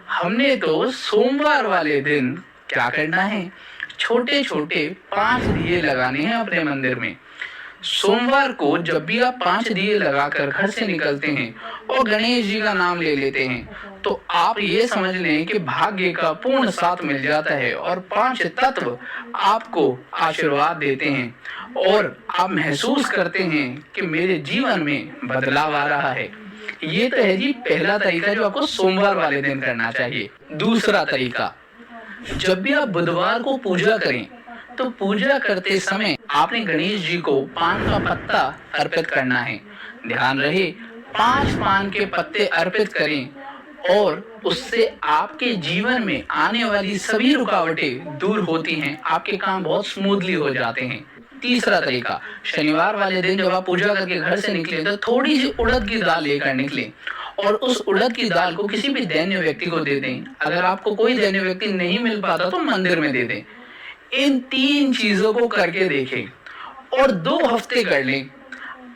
हमने तो सोमवार वाले दिन क्या करना है, छोटे छोटे 5 दिए लगाने हैं अपने मंदिर में। सोमवार को जब भी आप 5 दिए लगाकर घर से निकलते हैं और गणेश जी का नाम ले लेते हैं तो आप ये समझ लें कि भाग्य का पूर्ण साथ मिल जाता है और 5 तत्व आपको आशीर्वाद देते हैं और आप महसूस करते हैं कि मेरे जीवन में बदलाव आ रहा है। ये तो है जी पहला तरीका जो आपको सोमवार वाले दिन करना चाहिए। दूसरा तरीका, जब भी आप बुधवार को पूजा करें तो पूजा करते समय आपने गणेश जी को पान का पत्ता अर्पित करना है। ध्यान रहे 5 पान के पत्ते अर्पित करें और उससे आपके जीवन में आने वाली सभी रुकावटें दूर होती हैं, आपके काम बहुत स्मूथली हो जाते हैं। तीसरा तरीका, शनिवार वाले दिन जब आप पूजा करके घर से निकले तो थोड़ी सी उड़द की दाल लेकर निकले और उस उड़द की दाल को किसी भी दैन्य व्यक्ति को दे दें। अगर आपको कोई दैन्य व्यक्ति नहीं मिल पाता तो मंदिर में दे दें। इन 3 चीजों को करके देखें और 2 हफ्ते कर लें।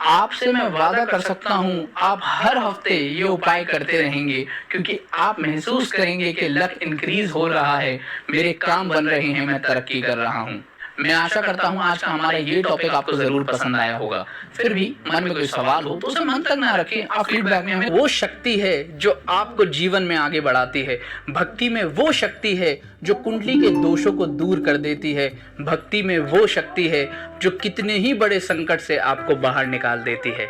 आपसे मैं वादा कर सकता हूं आप हर हफ्ते ये उपाय करते रहेंगे क्योंकि आप महसूस करेंगे कि लक इंक्रीज हो रहा है, मेरे काम बन रहे हैं, मैं तरक्की कर रहा हूं। मैं आशा करता हूं आज का हमारा ये टॉपिक आपको जरूर पसंद आया होगा। फिर भी मन में कोई सवाल हो तो उसे मन तक ना रखें, आप फीडबैक में हमें। वो शक्ति है जो आपको जीवन में आगे बढ़ाती है। भक्ति में वो शक्ति है जो कुंडली के दोषों को दूर कर देती है। भक्ति में वो शक्ति है जो कितने ही बड़े संकट से आपको बाहर निकाल देती है।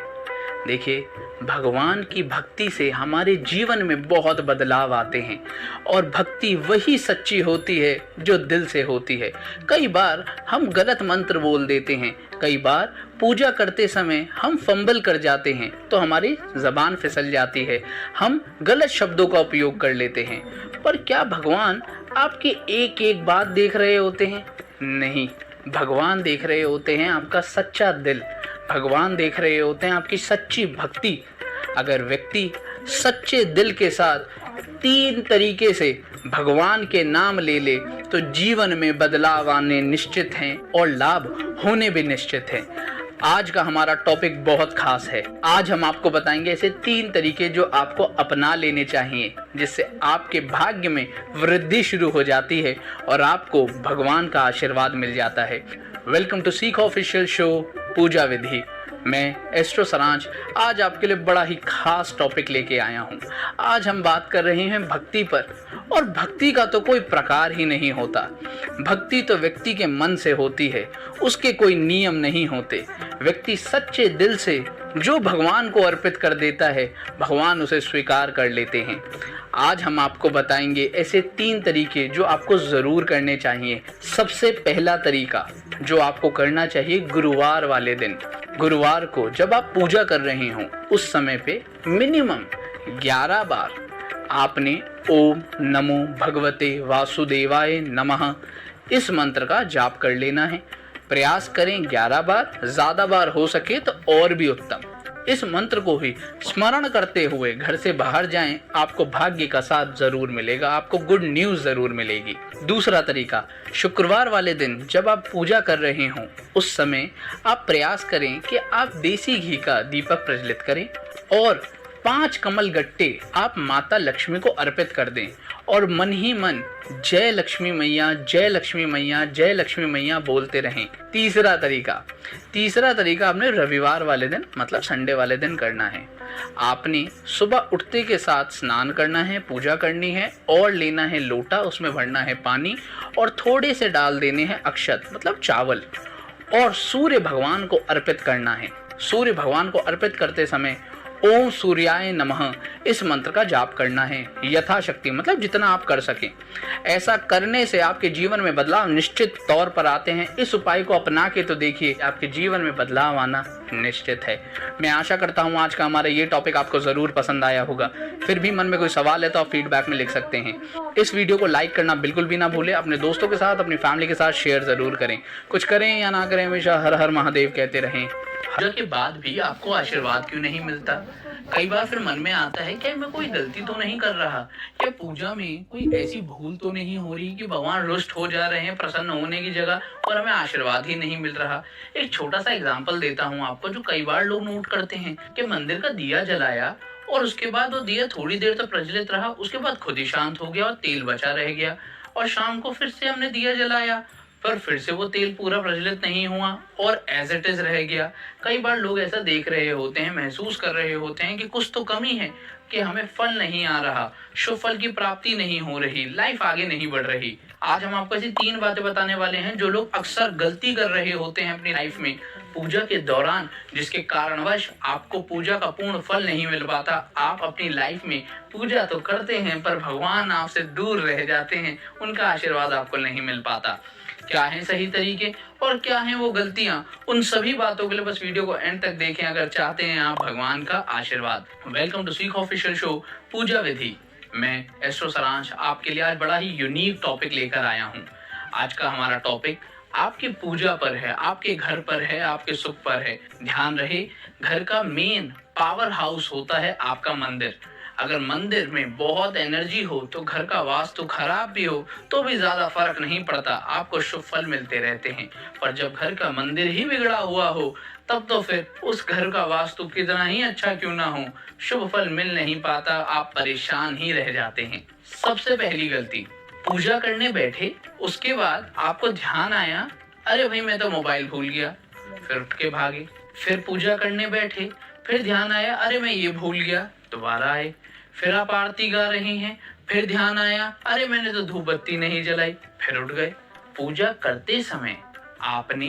देखिए, भगवान की भक्ति से हमारे जीवन में बहुत बदलाव आते हैं और भक्ति वही सच्ची होती है जो दिल से होती है। कई बार हम गलत मंत्र बोल देते हैं, कई बार पूजा करते समय हम फंबल कर जाते हैं तो हमारी ज़बान फिसल जाती है, हम गलत शब्दों का उपयोग कर लेते हैं। पर क्या भगवान आपकी एक एक बात देख रहे होते हैं? नहीं, भगवान देख रहे होते हैं आपका सच्चा दिल। भगवान देख रहे होते हैं आपकी सच्ची भक्ति। अगर व्यक्ति सच्चे दिल के साथ 3 तरीके से भगवान के नाम ले ले तो जीवन में बदलाव आने निश्चित हैं और लाभ होने भी निश्चित हैं। आज का हमारा टॉपिक बहुत खास है। आज हम आपको बताएंगे ऐसे 3 तरीके जो आपको अपना लेने चाहिए जिससे आपके भाग्य में वृद्धि शुरू हो जाती है और आपको भगवान का आशीर्वाद मिल जाता है। वेलकम टू सीख ऑफिशियल शो पूजा विधि। मैं एस्ट्रो सरांच आज आपके लिए बड़ा ही खास टॉपिक लेके आया हूँ। आज हम बात कर रहे हैं भक्ति पर, और भक्ति का तो कोई प्रकार ही नहीं होता। भक्ति तो व्यक्ति के मन से होती है, उसके कोई नियम नहीं होते। व्यक्ति सच्चे दिल से जो भगवान को अर्पित कर देता है, भगवान उसे स्वीकार कर लेते हैं। आज हम आपको बताएंगे ऐसे 3 तरीके जो आपको ज़रूर करने चाहिए। सबसे पहला तरीका जो आपको करना चाहिए, गुरुवार वाले दिन, गुरुवार को जब आप पूजा कर रहे हो उस समय पे मिनिमम 11 बार आपने ओम नमो भगवते वासुदेवाय नमः इस मंत्र का जाप कर लेना है। प्रयास करें 11 बार, ज़्यादा बार हो सके तो और भी उत्तम। इस मंत्र को ही स्मरण करते हुए घर से बाहर जाएं, आपको भाग्य का साथ जरूर मिलेगा, आपको गुड न्यूज़ जरूर मिलेगी। दूसरा तरीका, शुक्रवार वाले दिन जब आप पूजा कर रहे हों उस समय आप प्रयास करें कि आप देसी घी का दीपक प्रज्वलित करें और 5 कमल गट्टे आप माता लक्ष्मी को अर्पित कर दें और मन ही मन जय लक्ष्मी मैया, जय लक्ष्मी मैया, जय लक्ष्मी मैया बोलते रहें। तीसरा तरीका आपने रविवार वाले दिन मतलब संडे वाले दिन करना है। आपने सुबह उठते के साथ स्नान करना है, पूजा करनी है और लेना है लोटा, उसमें भरना है पानी और थोड़े से डाल देने हैं अक्षत मतलब चावल और सूर्य भगवान को अर्पित करना है। सूर्य भगवान को अर्पित करते समय ओम सूर्याय नमः इस मंत्र का जाप करना है यथाशक्ति, मतलब जितना आप कर सकें। ऐसा करने से आपके जीवन में बदलाव निश्चित तौर पर आते हैं। इस उपाय को अपना के तो देखिए, आपके जीवन में बदलाव आना निश्चित है। मैं आशा करता हूँ आज का हमारा ये टॉपिक आपको ज़रूर पसंद आया होगा। फिर भी मन में कोई सवाल है तो आप फीडबैक में लिख सकते हैं। इस वीडियो को लाइक करना बिल्कुल भी ना भूलें। अपने दोस्तों के साथ, अपनी फैमिली के साथ शेयर ज़रूर करें। कुछ करें या ना करें, हमेशा हर हर महादेव कहते रहें। पूजा के बाद भी आपको आशीर्वाद क्यों नहीं मिलता? कई बार फिर मन में आता है कि मैं कोई गलती तो नहीं कर रहा, या पूजा में कोई ऐसी भूल तो नहीं हो रही कि भगवान रुष्ट हो जा रहे हैं प्रसन्न होने की जगह और हमें आशीर्वाद ही नहीं मिल रहा। एक छोटा सा एग्जांपल देता हूँ आपको, जो कई बार लोग नोट करते हैं कि मंदिर का दिया जलाया और उसके बाद वो दिया थोड़ी देर तक प्रज्वलित रहा, उसके बाद खुद ही शांत हो गया और तेल बचा रह गया, और शाम को फिर से हमने दिया जलाया पर फिर से वो तेल पूरा प्रज्वलित नहीं हुआ और एज इट इज रह गया। कई बार लोग ऐसा देख रहे होते हैं, महसूस कर रहे होते हैं कि कुछ तो कमी है, कि हमें फल नहीं आ रहा, शुभ फल की प्राप्ति नहीं हो रही, लाइफ आगे नहीं बढ़ रही। आज हम आपको ऐसी 3 बातें बताने वाले हैं जो लोग अक्सर गलती कर रहे होते हैं अपनी लाइफ में पूजा के दौरान, जिसके कारणवश आपको पूजा का पूर्ण फल नहीं मिल पाता। आप अपनी लाइफ में पूजा तो करते हैं पर भगवान आपसे दूर रह जाते हैं, उनका आशीर्वाद आपको नहीं मिल पाता। क्या है सही तरीके और क्या है वो गलतियां, उन सभी बातों के लिए बस वीडियो को एंड तक देखें अगर चाहते हैं आप भगवान का आशीर्वाद। वेलकम टू सीख ऑफिशियल शो पूजा विधि। मैं एस्ट्रो सारांश आपके लिए आज बड़ा ही यूनिक टॉपिक लेकर आया हूं। आज का हमारा टॉपिक आपकी पूजा पर है, आपके घर पर है, आपके सुख पर है। ध्यान रहे, घर का मेन पावर हाउस होता है आपका मंदिर। अगर मंदिर में बहुत एनर्जी हो तो घर का वास्तु खराब भी हो तो भी ज्यादा फर्क नहीं पड़ता, आपको शुभ फल मिलते रहते हैं। पर जब घर का मंदिर ही बिगड़ा हुआ हो तब तो फिर उस घर का वास्तु कितना ही अच्छा क्यों ना हो, शुभ फल मिल नहीं पाता, आप परेशान ही रह जाते हैं। सबसे पहली गलती, पूजा करने बैठे उसके बाद आपको ध्यान आया अरे भाई मैं तो मोबाइल भूल गया, फिर उठ के भागे। फिर पूजा करने बैठे, फिर ध्यान आया अरे मैं ये भूल गया, दोबारा आए। फिर आप आरती गा रहे हैं, फिर ध्यान आया अरे मैंने तो धूप बत्ती नहीं जलाई, फिर उठ गए। पूजा करते समय आपने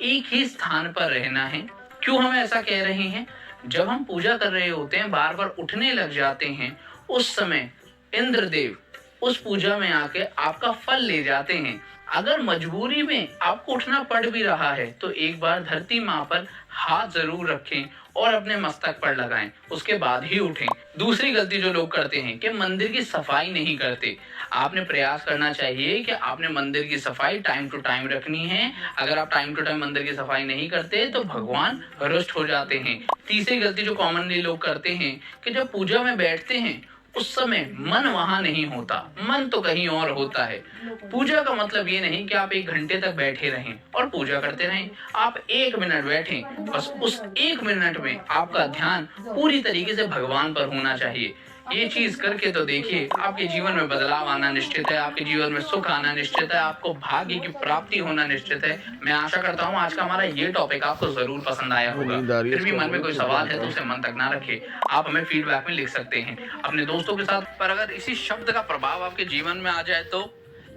एक ही स्थान पर रहना है। क्यों हम ऐसा कह रहे हैं? जब हम पूजा कर रहे होते हैं बार बार उठने लग जाते हैं, उस समय इंद्रदेव उस पूजा में आके आपका फल ले जाते हैं। अगर मजबूरी में आपको उठना पड़ भी रहा है तो एक बार धरती माँ पर हाथ जरूर रखें और अपने मस्तक पर लगाएं, उसके बाद ही उठें। दूसरी गलती जो लोग करते हैं कि मंदिर की सफाई नहीं करते। आपने प्रयास करना चाहिए कि आपने मंदिर की सफाई टाइम टू टाइम रखनी है। अगर आप टाइम टू टाइम मंदिर की सफाई नहीं करते तो भगवान रुष्ट हो जाते हैं। तीसरी गलती जो कॉमनली लोग करते हैं कि जब पूजा में बैठते हैं उस समय मन वहां नहीं होता, मन तो कहीं और होता है। पूजा का मतलब ये नहीं कि आप 1 घंटे तक बैठे रहें और पूजा करते रहें। आप 1 मिनट बैठें, बस उस 1 मिनट में आपका ध्यान पूरी तरीके से भगवान पर होना चाहिए। ये चीज करके तो देखिए, आपके जीवन में बदलाव आना निश्चित है, आपके जीवन में सुख आना निश्चित है, आपको भाग्य की प्राप्ति होना निश्चित है। मैं आशा करता हूँ आज का हमारा ये टॉपिक आपको जरूर पसंद आया होगा। फिर भी मन में कोई सवाल है तो उसे मन तक ना रखे, आप हमें फीडबैक में लिख सकते हैं अपने दोस्तों के साथ। पर अगर इसी शब्द का प्रभाव आपके जीवन में आ जाए तो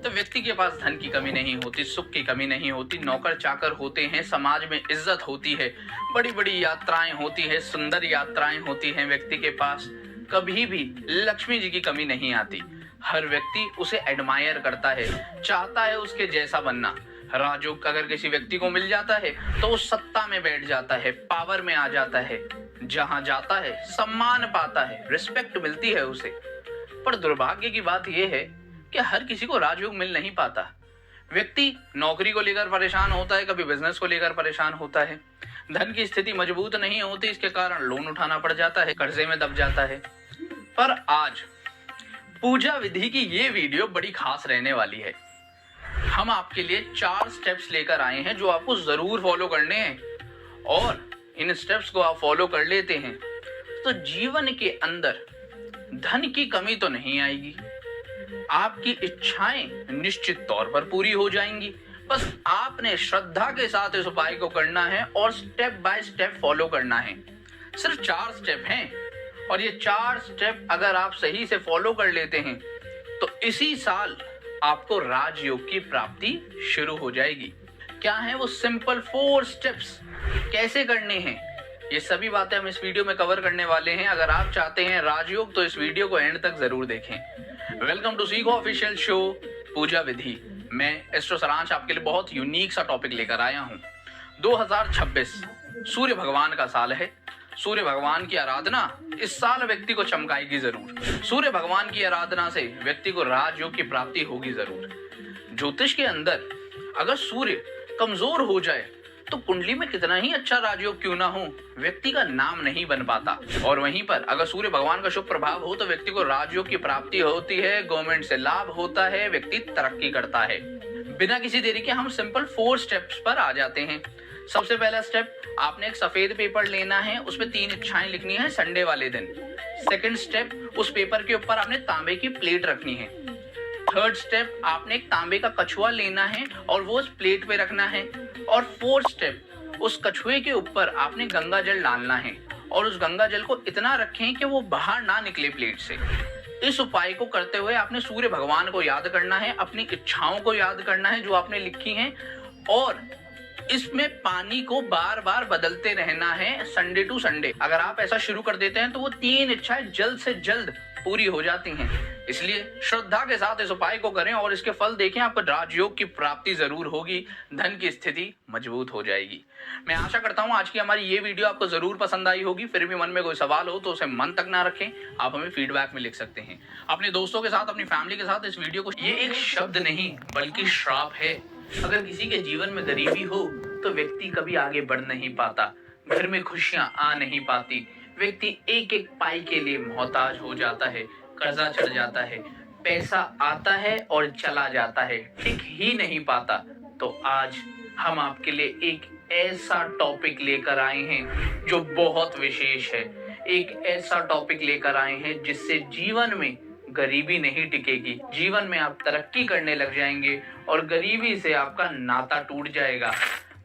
व्यक्ति के पास धन की कमी नहीं होती, सुख की कमी नहीं होती, नौकर चाकर होते हैं, समाज में इज्जत होती है, बड़ी बड़ी यात्राएं होती है, सुंदर यात्राएं होती हैं। व्यक्ति के पास कभी भी लक्ष्मी जी की कमी नहीं आती। हर व्यक्ति उसे एडमायर करता है, चाहता है उसके जैसा बनना। राजयोग अगर किसी व्यक्ति को मिल जाता है तो वो सत्ता में बैठ जाता है, पावर में आ जाता है, जहां जाता है सम्मान पाता है, रिस्पेक्ट मिलती है उसे। पर दुर्भाग्य की बात यह है कि हर किसी को राजयोग मिल नहीं पाता। व्यक्ति नौकरी को लेकर परेशान होता है, कभी बिजनेस को लेकर परेशान होता है, धन की स्थिति मजबूत नहीं होती, इसके कारण लोन उठाना पड़ जाता है, कर्जे में दब जाता है। पर आज पूजा विधि की ये वीडियो बड़ी खास रहने वाली है। हम आपके लिए 4 स्टेप्स लेकर आए हैं जो आपको जरूर फॉलो करने हैं, और इन स्टेप्स को आप फॉलो कर लेते हैं तो जीवन के अंदर धन की कमी तो नहीं आएगी, आपकी इच्छाएं निश्चित तौर पर पूरी हो जाएंगी। बस आपने श्रद्धा के साथ इस उपाय को करना है और स्टेप बाय स्टेप फॉलो करना है। सिर्फ 4 स्टेप हैं और ये 4 स्टेप अगर आप सही से फॉलो कर लेते हैं तो इसी साल आपको राजयोग की प्राप्ति शुरू हो जाएगी। क्या है वो सिंपल 4 स्टेप्स, कैसे करने हैं, ये सभी बातें हम इस वीडियो में कवर करने वाले हैं। अगर आप चाहते हैं राजयोग तो इस वीडियो को एंड तक जरूर देखें। वेलकम टू सीखो ऑफिशियल शो पूजा विधि। मैं एस्ट्रो सारांश आपके लिए बहुत यूनिक सा टॉपिक लेकर आया हूं। 2026 सूर्य भगवान का साल है। सूर्य भगवान की आराधना इस साल व्यक्ति को चमकाएगी जरूर। सूर्य भगवान की आराधना से व्यक्ति को राजयोग की प्राप्ति होगी जरूर। ज्योतिष के अंदर अगर सूर्य कमजोर हो जाए तो कुंडली में कितना ही अच्छा राजयोग क्यों ना हो, व्यक्ति का नाम नहीं बन पाता। और वहीं पर अगर सूर्य भगवान का शुभ प्रभाव हो तो व्यक्ति को राजयोग की प्राप्ति होती है, गवर्नमेंट से लाभ होता है, व्यक्ति तरक्की करता है। बिना किसी देरी के हम सिंपल 4 स्टेप्स पर आ जाते हैं। सबसे पहला स्टेप, आपने एक सफेद पेपर लेना है, उसमें 3 इच्छाएं लिखनी है संडे वाले दिन। सेकंड स्टेप, उस पेपर के ऊपर आपने तांबे की प्लेट रखनी है। थर्ड स्टेप, आपने एक तांबे का कछुआ लेना है और वो उस प्लेट पे रखना है। और फोर्थ स्टेप, उस कछुए के ऊपर आपने गंगा जल डालना है और उस गंगा जल को इतना रखें कि वो बाहर ना निकले प्लेट से। इस उपाय को करते हुए आपने सूर्य भगवान को याद करना है, अपनी इच्छाओं को याद करना है जो आपने लिखी हैं, और इसमें पानी को बार बार बदलते रहना है संडे टू संडे। अगर आप ऐसा शुरू कर देते हैं तो वो 3 इच्छाएं जल्द से जल्द पूरी हो जाती हैं। इसलिए श्रद्धा के साथ इस उपाय को करें और इसके फल देखें, आपको राजयोग की प्राप्ति जरूर होगी, धन की स्थिति मजबूत हो जाएगी। मैं आशा करता हूं आज की हमारी ये वीडियो आपको जरूर पसंद आई होगी। फिर भी मन में कोई सवाल हो तो उसे मन तक ना रखें, आप हमें फीडबैक में लिख सकते हैं। अपने दोस्तों के साथ, अपनी फैमिली के साथ इस वीडियो को, ये एक शब्द नहीं बल्कि श्राप है। अगर किसी के जीवन में गरीबी हो तो व्यक्ति कभी आगे बढ़ नहीं पाता, घर में खुशियां आ नहीं पाती, व्यक्ति एक एक पाई के लिए मोहताज हो जाता है, कर्जा चढ़ जाता है, पैसा आता है और चला जाता है, टिक ही नहीं पाता। तो आज हम आपके लिए एक ऐसा टॉपिक लेकर आए हैं जो बहुत विशेष है। एक ऐसा टॉपिक लेकर आए हैं जिससे जीवन में गरीबी नहीं टिकेगी, जीवन में आप तरक्की करने लग जाएंगे और गरीबी से आपका नाता टूट जाएगा।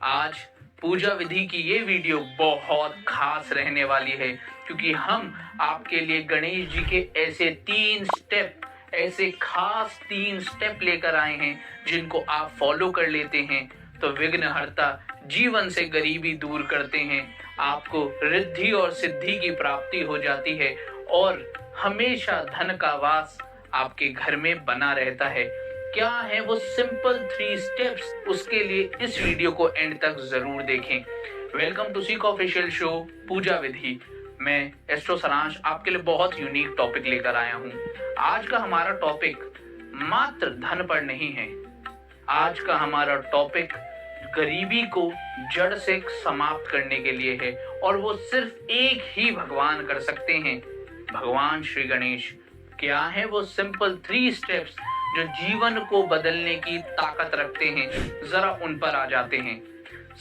आज पूजा विधि की ये वीडियो बहुत खास रहने वाली है, क्योंकि हम आपके लिए गणेश जी के ऐसे 3 स्टेप, ऐसे खास 3 स्टेप लेकर आए हैं जिनको आप फॉलो कर लेते हैं तो विघ्नहर्ता जीवन से गरीबी दूर करते हैं, आपको रिद्धि और सिद्धि की प्राप्ति हो जाती है और हमेशा धन का वास आपके घर में बना रहता है। क्या है वो सिंपल 3 स्टेप्स, उसके लिए इस वीडियो को एंड तक जरूर देखें। वेलकम टू सीक ऑफिशियल शो पूजा विधि। मैं एस्ट्रो सारांश आपके लिए बहुत यूनिक टॉपिक लेकर आया हूं। आज का हमारा टॉपिक मात्र धन पर नहीं है, आज का हमारा टॉपिक गरीबी को जड़ से समाप्त करने के लिए है और वो सिर्फ एक ही भगवान कर सकते हैं, भगवान श्री गणेश। क्या है वो सिंपल 3 स्टेप्स जो जीवन को बदलने की ताकत रखते हैं, जरा उन पर आ जाते हैं।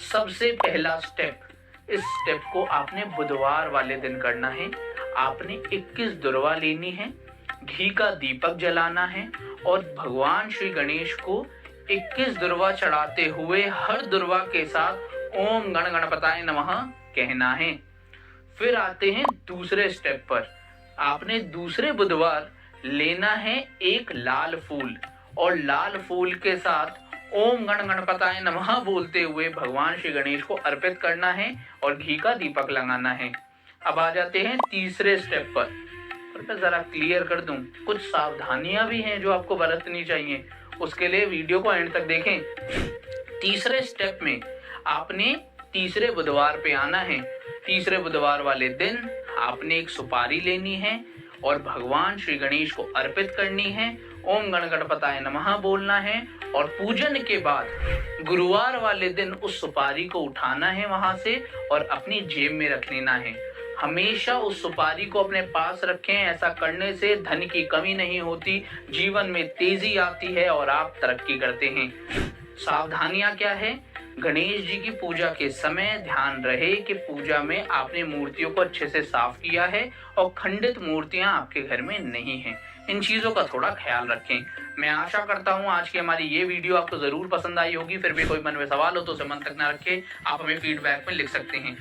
सबसे पहला स्टेप, इस स्टेप को आपने बुधवार वाले दिन करना है। आपने 21 दुर्वा लेनी है, घी का दीपक जलाना है और भगवान श्री गणेश को 21 दुर्वा चढ़ाते हुए हर दुर्वा के साथ ओम गण गणपताय नमः कहना है। फिर आते हैं दूसरे स्टेप पर। आपने दूसरे बुधवार लेना है एक लाल फूल और लाल फूल के साथ ओम गण गणपताय नमः बोलते हुए भगवान श्री गणेश को अर्पित करना है और घी का दीपक लगाना है। अब आ जाते हैं तीसरे स्टेप पर। और मैं जरा क्लियर कर दूं, कुछ सावधानियां भी हैं जो आपको बरतनी चाहिए, उसके लिए वीडियो को एंड तक देखें। तीसरे स्टेप में आपने तीसरे बुधवार पे आना है। तीसरे बुधवार वाले दिन आपने एक सुपारी लेनी है और भगवान श्री गणेश को अर्पित करनी है, ओम गण गणपताय नमः बोलना है और पूजन के बाद गुरुवार वाले दिन उस सुपारी को उठाना है वहां से और अपनी जेब में रख लेना है। हमेशा उस सुपारी को अपने पास रखें, ऐसा करने से धन की कमी नहीं होती, जीवन में तेजी आती है और आप तरक्की करते हैं। सावधानियां क्या है? गणेश जी की पूजा के समय ध्यान रहे कि पूजा में आपने मूर्तियों को अच्छे से साफ किया है और खंडित मूर्तियां आपके घर में नहीं हैं। इन चीजों का थोड़ा ख्याल रखें। मैं आशा करता हूं आज की हमारी ये वीडियो आपको जरूर पसंद आई होगी। फिर भी कोई मन में सवाल हो तो उसे मन तक ना रखें, आप हमें फीडबैक में लिख सकते हैं।